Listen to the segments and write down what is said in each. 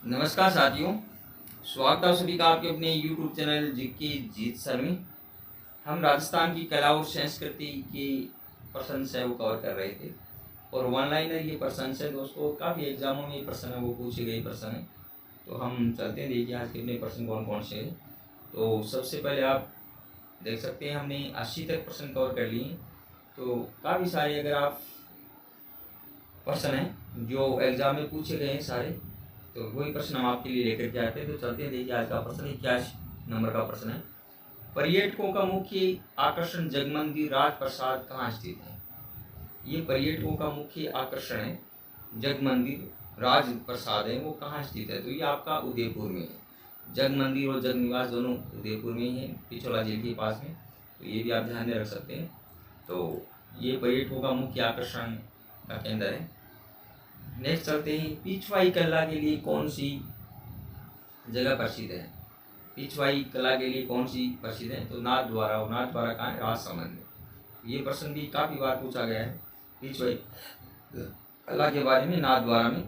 नमस्कार साथियों, स्वागत है सभी का आपके अपने YouTube चैनल जीके जीत सर में। हम राजस्थान की कला और संस्कृति की प्रश्न है वो कवर कर रहे थे और ऑनलाइन ये प्रश्न है दोस्तों, काफ़ी एग्जामों में ये प्रश्न है वो पूछे गए प्रश्न है। तो हम चलते हैं, देखिए आज कितने प्रश्न कौन कौन से हैं। तो सबसे पहले आप देख सकते हैं हमने 80 तक प्रश्न कवर कर लिए। तो काफ़ी सारे अगर आप प्रश्न हैं जो एग्जाम में पूछे गए हैं सारे, तो वही प्रश्न हम आपके लिए लेकर के आते हैं। तो चलते हैं, देखिए आज का प्रश्न 81 नंबर का प्रश्न है। पर्यटकों का मुख्य आकर्षण जगमंदिर राजप्रसाद कहाँ स्थित है? ये पर्यटकों का मुख्य आकर्षण है जगमंदिर राजप्रसाद है, वो कहाँ स्थित है? तो ये आपका उदयपुर में है। जगमंदिर और जगनिवास दोनों उदयपुर में ही है, पिछोला झील के पास में। तो ये भी आप ध्यान में रख सकते हैं। तो ये पर्यटकों का मुख्य आकर्षण का केंद्र है। नेक्स्ट चलते हैं, पिछवाई कला के लिए कौन सी जगह प्रसिद्ध है? पिछवाई कला के लिए कौन सी प्रसिद्ध है? तो नाथद्वारा। और नाथद्वारा कहाँ है? राजसमंद में। ये प्रश्न भी काफ़ी बार पूछा गया है पिछवाई कला के बारे में, नाथद्वारा में।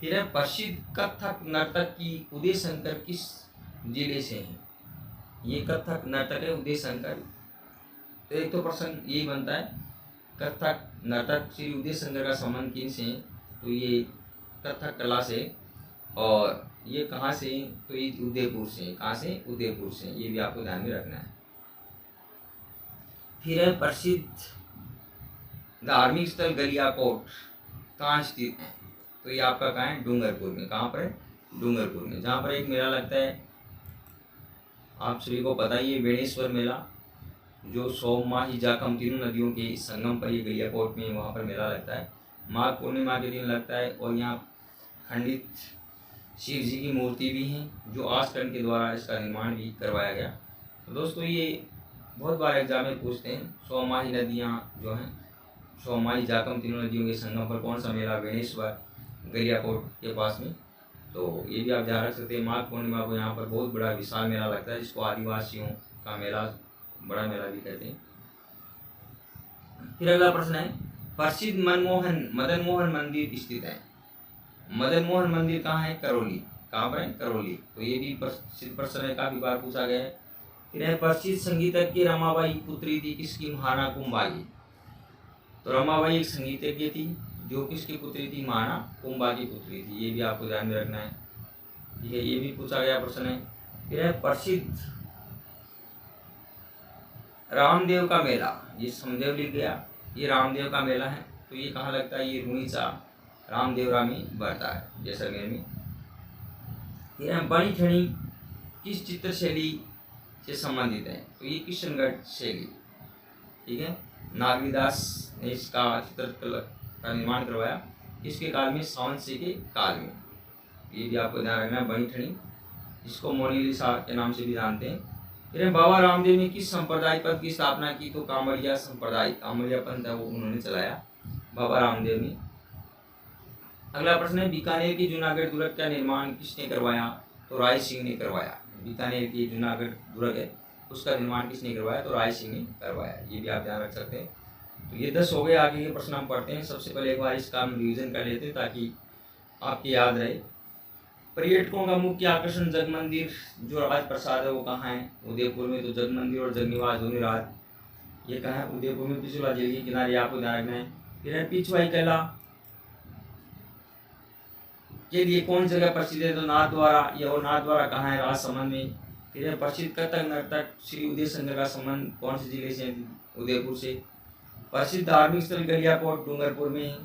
फिर है, प्रसिद्ध कथक नर्तक की उदय शंकर किस जिले से हैं? ये कथक नर्तक है उदय शंकर। तो एक तो प्रश्न यही बनता है, कथक नर्तक श्री उदय शंकर का संबंध किन से है? तो ये कथक कला से। और ये कहाँ से? तो ये उदयपुर से। कहाँ से? उदयपुर से। ये भी आपको ध्यान में रखना है। फिर है, प्रसिद्ध धार्मिक स्थल गलियाकोट कहाँ स्थित है? तो ये आपका कहाँ है? डूंगरपुर में। कहाँ पर है? डूंगरपुर में, जहाँ पर एक मेला लगता है, आप सभी को पता ही है, बेणेश्वर मेला, जो सोममाही जाखम तीनों नदियों के संगम पर ये गलियाकोट में वहाँ पर मेला लगता है। माघ पूर्णिमा के दिन लगता है। और यहाँ खंडित शिव जी की मूर्ति भी है, जो आस्करण के द्वारा इसका निर्माण भी करवाया गया। तो दोस्तों ये बहुत बार एग्जाम में पूछते हैं, सोममाही नदियाँ जो हैं, सोममाही जाखम तीनों नदियों के संगम पर कौन सा मेला? बेणेश्वर गलियाकोट के पास में। तो ये भी आप ध्यान रख सकते हैं। माघ पूर्णिमा को यहाँ पर बहुत बड़ा विशाल मेला लगता है, जिसको आदिवासियों का मेला, बड़ा मेला भी कहते हैं। फिर अगला प्रश्न है, प्रसिद्ध मदन मोहन मंदिर स्थित है? मदन मोहन मंदिर कहाँ है? करौली। कहाँ पर है? करौली। तो ये भी प्रसिद्ध प्रश्न है, काफी बार पूछा गया है। फिर है, प्रसिद्ध संगीतज्ञ रमाबाई पुत्री थी किसकी? महाराणा कुंभा की। तो रमाबाई एक संगीतज्ञ थी, जो किसकी पुत्री थी? महाराणा कुंभा की पुत्री थी। ये भी आपको ध्यान में रखना है, ठीक है, ये भी पूछा गया प्रश्न है। फिर है, प्रसिद्ध रामदेव का मेला, ये समदेव लिख गया, ये रामदेव का मेला है। तो ये कहाँ लगता है? ये रुणीचा रामदेवरा में बढ़ता है, जैसलमेर में। फिर बड़ी ठणी किस चित्र शैली से संबंधित है? तो ये किशनगढ़ शैली, ठीक है। नागरीदास ने इसका चित्रकला का निर्माण करवाया, किसके काल में? सावंत सिंह के काल में। ये भी आपको ध्यान रखना है। बड़ी ठणी, इसको मोनालिसा के नाम से भी जानते हैं। फिर बाबा रामदेव ने किस संप्रदाय पद की स्थापना की? तो कांवड़िया संप्रदाय, कांवड़िया पंथ है वो उन्होंने चलाया, बाबा रामदेव ने। अगला प्रश्न है, बीकानेर की जूनागढ़ दुर्ग का निर्माण किसने करवाया? तो राय सिंह ने करवाया। बीकानेर की जूनागढ़ दुर्ग है, उसका निर्माण किसने करवाया? तो राय सिंह ने करवाया। ये भी आप ध्यान रख सकते हैं। तो ये 10 हो गए। आगे के प्रश्न हम पढ़ते हैं। सबसे पहले एक बार इसका हम रिविजन कर लेते हैं ताकि आपकी याद रहे। पर्यटकों का मुख्य आकर्षण जगमंदिर जो राजप्रसाद है वो कहाँ है? उदयपुर में। तो जगमंदिर और जगनिवास दोनों राज, ये कहाँ है? उदयपुर में, पिछोला झील के किनारे, आपको ध्यान रखना है। फिर है, पिछवाई कला के लिए कौन जगह प्रसिद्ध है? तो नाथद्वारा। ये और नाथद्वारा कहाँ है? राजसमंद में। फिर है, प्रसिद्ध कथक नर्तक श्री उदय शंकर का संबंध कौन से जिले से? उदयपुर से। प्रसिद्ध धार्मिक स्थल गलियाकोट डूंगरपुर में है।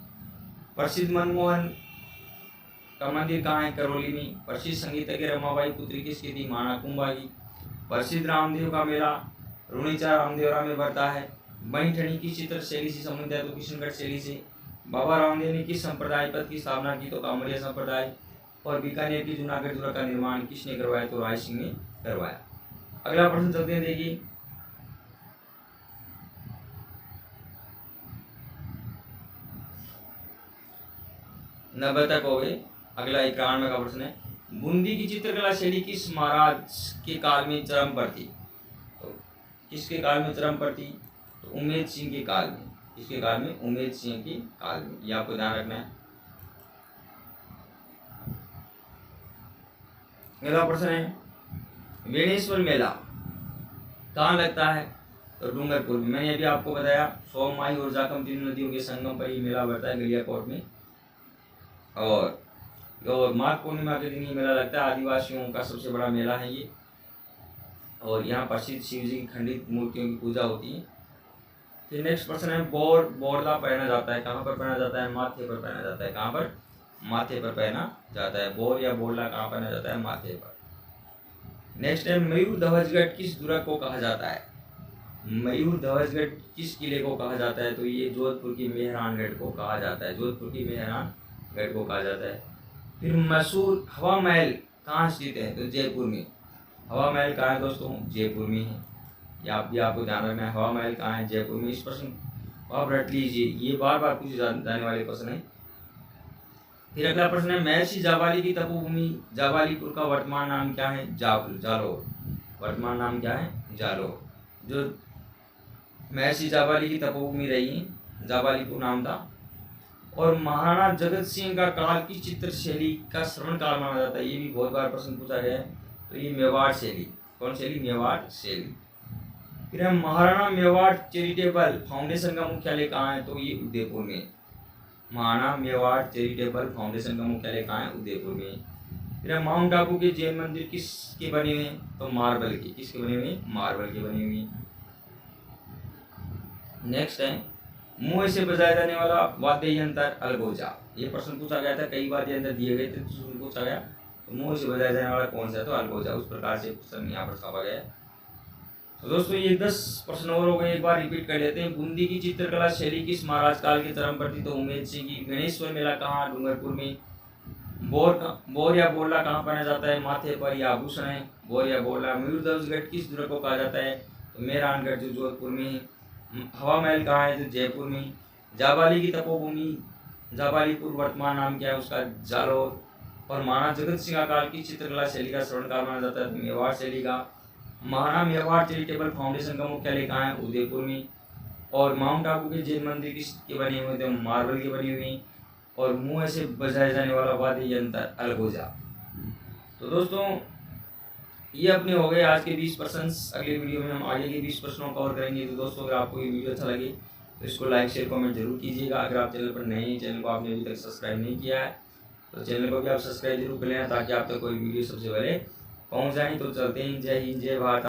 प्रसिद्ध मनमोहन का मंदिर कहाँ है? करौली में। प्रसिद्ध संगीतज्ञ रमाबाई पुत्री किसकी थी? महाराणा कुंभा की। प्रसिद्ध रामदेव का मेला रुणीचा रामदेवरा में बढ़ता है। बनी ठनी की चित्र शैली से संबंधित है? तो किशनगढ़ शैली से। बाबा रामदेव ने किस संप्रदाय पद की स्थापना की? तो कांवड़िया संप्रदाय। और बीकानेर की जूनागढ़ दुर्ग का निर्माण किसने करवाया? तो राय सिंह ने करवाया। अगला प्रश्न चलते हैं, देखिए। नब्बे तक हो गए। अगला 91 का प्रश्न है, बूंदी की चित्रकला शैली किस महाराज के काल में चरम पर थी? तो किसके काल में चरम पर थी? तो उमेद सिंह के काल में। किसके काल में? उमेद सिंह के काल में। ये आपको ध्यान रखना है। अगला प्रश्न है, बेणेश्वर मेला कहाँ लगता है? तो डूंगरपुर में। मैंने अभी आपको बताया सोममाई और जाखम तीन नदियों के संगम पर ये मेला बढ़ता है गलियाकोट में। और माघ पूर्णिमा के दिन ये मेला लगता है। आदिवासियों का सबसे बड़ा मेला है ये, और यहाँ प्रसिद्ध शिव जी की खंडित मूर्तियों की पूजा होती है। फिर नेक्स्ट प्रश्न है, बोरला पहना जाता है कहाँ पर पहना जाता है? माथे पर पहना जाता है। कहाँ पर? माथे पर पहना जाता है। बोर या बोरला कहाँ पहना जाता है? माथे पर। नेक्स्ट है, मयूर ध्वजगढ़ किस दुर्ग को कहा जाता है? मयूर ध्वजगढ़ किस किले को कहा जाता है? तो ये जोधपुर की मेहरानगढ़ को कहा जाता है। जोधपुर की मेहरानगढ़ को कहा जाता है। फिर मशहूर हवा महल कहाँ स्थित है? तो जयपुर में। हवा महल कहाँ है दोस्तों? जयपुर में है। या भी आपको ध्यान रखना है, हवा महल कहाँ है? जयपुर में। इस प्रश्न को आप रट लीजिए, ये बार बार पूछे जाने वाले प्रश्न है। फिर अगला प्रश्न है, महर्षि जाबाली की तपोभूमि जाबालीपुर का वर्तमान नाम क्या है? जालोर। वर्तमान नाम क्या है? जालोर। जो महर्षि जाबाली की तपोभूमि रही जाबालीपुर नाम था। और महाराणा जगत सिंह का काल किस चित्र शैली का श्रवण काल माना जाता है? ये भी बहुत बार प्रश्न पूछा गया है। तो ये मेवाड़ शैली। कौन शैली? मेवाड़ शैली। फिर हम महाराणा मेवाड़ चैरिटेबल फाउंडेशन का मुख्यालय कहाँ है? तो ये उदयपुर में। महाराणा मेवाड़ चैरिटेबल फाउंडेशन का मुख्यालय कहाँ है? उदयपुर में। फिर माउंट आबू के जैन मंदिर किसके बने हुए हैं? तो मार्बल के। किसके बने हुए हैं? मार्बल के बने हुए हैं। नेक्स्ट है, मुंह से बजाया जाने वाला वाद्य यंत्र अलगोजा। ये प्रश्न पूछा गया था, कई वाद्य यंत्र दिए गए थे तो पूछा गया तो मुंह से बजाया जाने वाला कौन सा है? तो अलगोजा। उस प्रकार से प्रश्न यहाँ पर छापा गया। तो दोस्तों ये 10 प्रश्न और हो गए, एक बार रिपीट कर लेते हैं। बूंदी की चित्रकला शैली किस महाराज काल के चरम पर थी? तो उमेद सिंह की। गणेश्वर मेला कहाँ? डूंगरपुर में। बोर या बोरला कहाँ पहना जाता है? माथे पर। या आभूषण है बोर या बोरला। मयूर ध्वजगढ़ किस दुर्ग को कहा जाता है? तो मेहरानगढ़ जो जोधपुर में है। हवा महल कहाँ है? जो जयपुर में। जाबाली की तपोभूमि जाबालीपुर वर्तमान नाम क्या है उसका? जालोर। और महाराणा जगत सिंह का काल की चित्रकला शैली का श्रवण काल माना जाता है? तो मेवाड़ शैली का। महाराणा मेवाड़ चैरिटेबल फाउंडेशन का मुख्यालय कहाँ है? उदयपुर में। और माउंट आबू के जैन मंदिर किसके बने हुए थे? मार्बल के बने हुए। और मुंह से बजाए जाने वाला वाद्य यंत्र अलगोजा। तो दोस्तों ये अपने हो गए आज के 20 प्रश्न। अगले वीडियो में हम आगे के 20 प्रश्नों कवर करेंगे। तो दोस्तों अगर आपको ये वीडियो अच्छा लगे तो इसको लाइक शेयर कमेंट जरूर कीजिएगा। अगर आप चैनल पर नए हैं, चैनल को आपने अभी तक सब्सक्राइब नहीं किया है तो चैनल को भी आप सब्सक्राइब जरूर कर लेना ताकि आप तक कोई वीडियो सबसे पहले पहुंच जाए। तो चलते हैं, जय हिंद जय भारत।